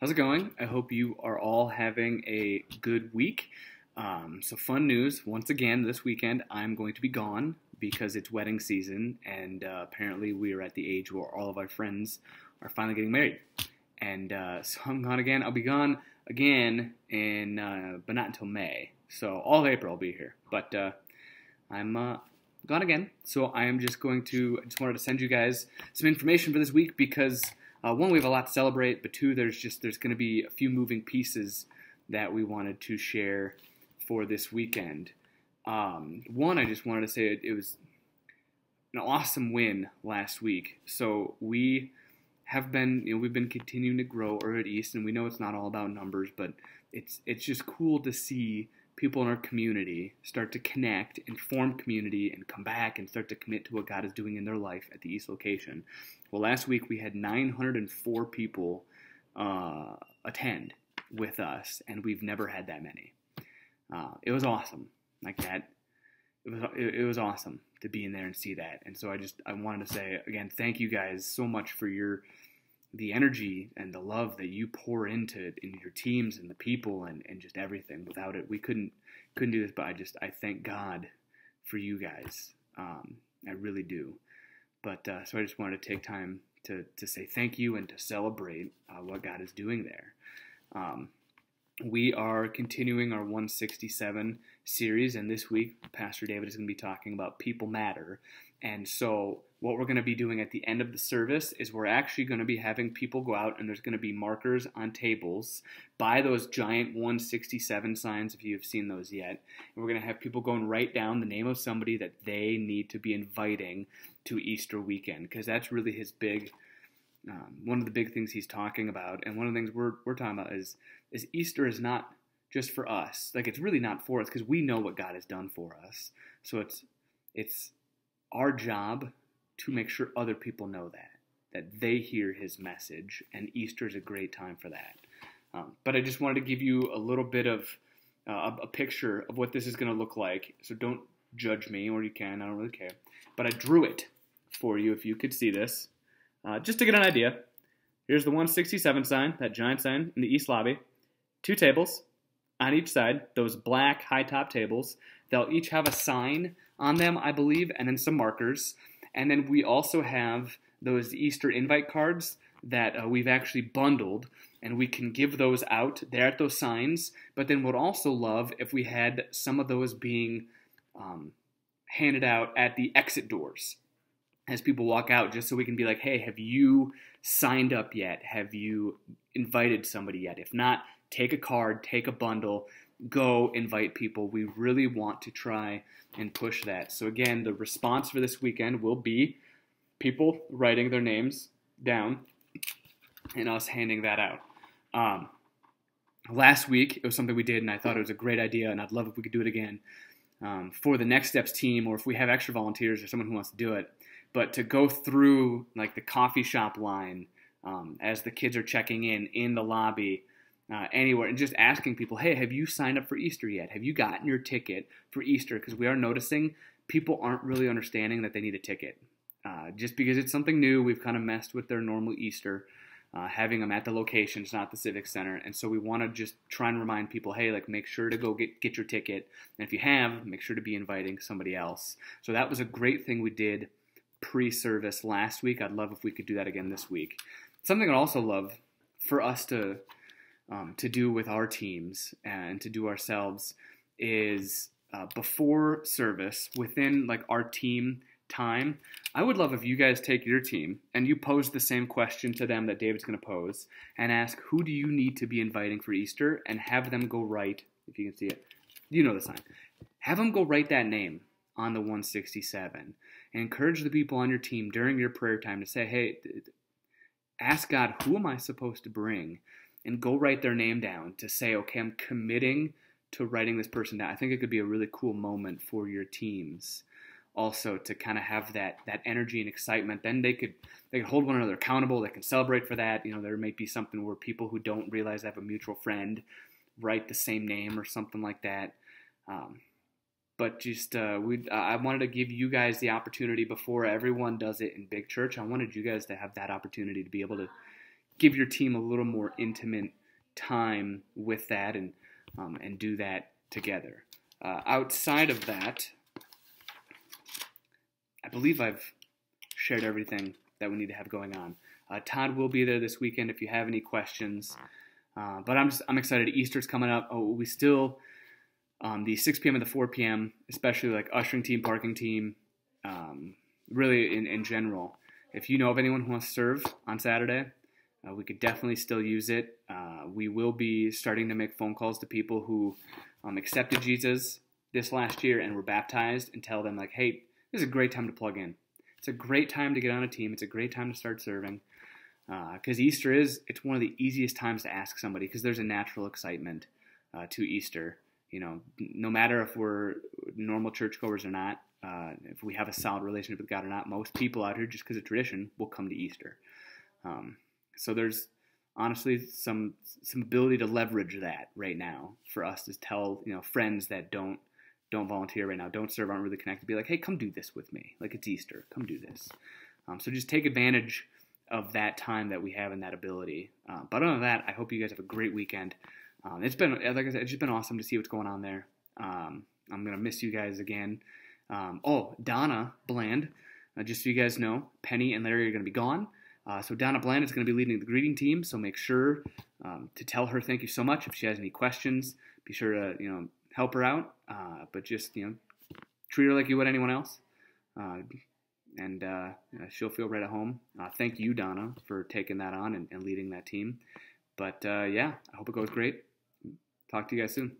How's it going? I hope you are all having a good week. So fun news, once again, this weekend I'm going to be gone because it's wedding season, and apparently we are at the age where all of our friends are finally getting married. And so I'm gone again. I'll be gone again but not until May. So all of April I'll be here. But I'm gone again. So I just wanted to send you guys some information for this week because one, we have a lot to celebrate, but two, there's going to be a few moving pieces that we wanted to share for this weekend. One, I just wanted to say it was an awesome win last week. So we've been continuing to grow over at East, and we know it's not all about numbers, but it's just cool to see people in our community start to connect and form community and come back and start to commit to what God is doing in their life at the East location. Well, last week we had 904 people attend with us, and we've never had that many. It was awesome, like that. It was awesome to be in there and see that. And so I wanted to say again, thank you guys so much for the energy and the love that you pour into your teams and the people and just everything. Without it, we couldn't do this. But I thank God for you guys. I really do. But so I just wanted to take time to say thank you and to celebrate what God is doing there. We are continuing our 167 series, and this week Pastor David is going to be talking about People Matter. And so what we're going to be doing at the end of the service is we're actually going to be having people go out, and there's going to be markers on tables by those giant 167 signs, if you've seen those yet. And we're going to have people go and write down the name of somebody that they need to be inviting to Easter weekend, because that's really his big one of the big things he's talking about, and one of the things we're talking about is Easter is not just for us. Like, it's really not for us because we know what God has done for us. So it's our job to make sure other people know that they hear his message, and Easter is a great time for that. But I just wanted to give you a little bit of a picture of what this is going to look like. So don't judge me, or you can. I don't really care. But I drew it for you if you could see this. Just to get an idea, here's the 167 sign, that giant sign in the East lobby. 2 tables on each side, those black high-top tables. They'll each have a sign on them, I believe, and then some markers. And then we also have those Easter invite cards that we've actually bundled, and we can give those out there at those signs. But then would also love if we had some of those being handed out at the exit doors as people walk out, just so we can be like, hey, have you signed up yet? Have you invited somebody yet? If not, take a card, take a bundle, go invite people. We really want to try and push that. So again, the response for this weekend will be people writing their names down and us handing that out. Last week, it was something we did, and I thought it was a great idea, and I'd love if we could do it again for the Next Steps team, or if we have extra volunteers or someone who wants to do it. But to go through like the coffee shop line as the kids are checking in the lobby, anywhere, and just asking people, hey, have you signed up for Easter yet? Have you gotten your ticket for Easter? Because we are noticing people aren't really understanding that they need a ticket. Just because it's something new, we've kind of messed with their normal Easter, having them at the locations, not the Civic Center. And so we want to just try and remind people, hey, like, make sure to go get your ticket. And if you have, make sure to be inviting somebody else. So that was a great thing we did pre-service last week. I'd love if we could do that again this week. Something I'd also love for us to do with our teams and to do ourselves is before service, within like our team time, I would love if you guys take your team and you pose the same question to them that David's going to pose and ask, who do you need to be inviting for Easter, and have them go write, if you can see it, you know the sign, have them go write that name on the 167, and encourage the people on your team during your prayer time to say, hey, ask God, who am I supposed to bring? And go write their name down to say, okay, I'm committing to writing this person down. I think it could be a really cool moment for your teams also to kind of have that energy and excitement. Then they could hold one another accountable. They can celebrate for that. You know, there might be something where people who don't realize they have a mutual friend write the same name or something like that. But just I wanted to give you guys the opportunity before everyone does it in big church. I wanted you guys to have that opportunity to be able to give your team a little more intimate time with that and do that together. Outside of that, I believe I've shared everything that we need to have going on. Todd will be there this weekend if you have any questions. But I'm excited. Easter's coming up. We still the 6 p.m. and the 4 p.m., especially like ushering team, parking team, really in general. If you know of anyone who wants to serve on Saturday, we could definitely still use it. We will be starting to make phone calls to people who accepted Jesus this last year and were baptized and tell them, like, hey, this is a great time to plug in. It's a great time to get on a team. It's a great time to start serving. Because Easter it's one of the easiest times to ask somebody because there's a natural excitement to Easter. No matter if we're normal churchgoers or not, if we have a solid relationship with God or not, most people out here, just because of tradition, will come to Easter. So there's honestly some ability to leverage that right now for us to tell friends that don't volunteer right now, don't serve, aren't really connected, be like, hey, come do this with me. Like, it's Easter, come do this. So just take advantage of that time that we have and that ability. But other than that, I hope you guys have a great weekend. It's been, like I said, it's just been awesome to see what's going on there. I'm going to miss you guys again. Donna Bland, just so you guys know, Penny and Larry are going to be gone. So Donna Bland is going to be leading the greeting team, so make sure to tell her thank you so much. If she has any questions, be sure to help her out. But just treat her like you would anyone else. And she'll feel right at home. Thank you, Donna, for taking that on and leading that team. But I hope it goes great. Talk to you guys soon.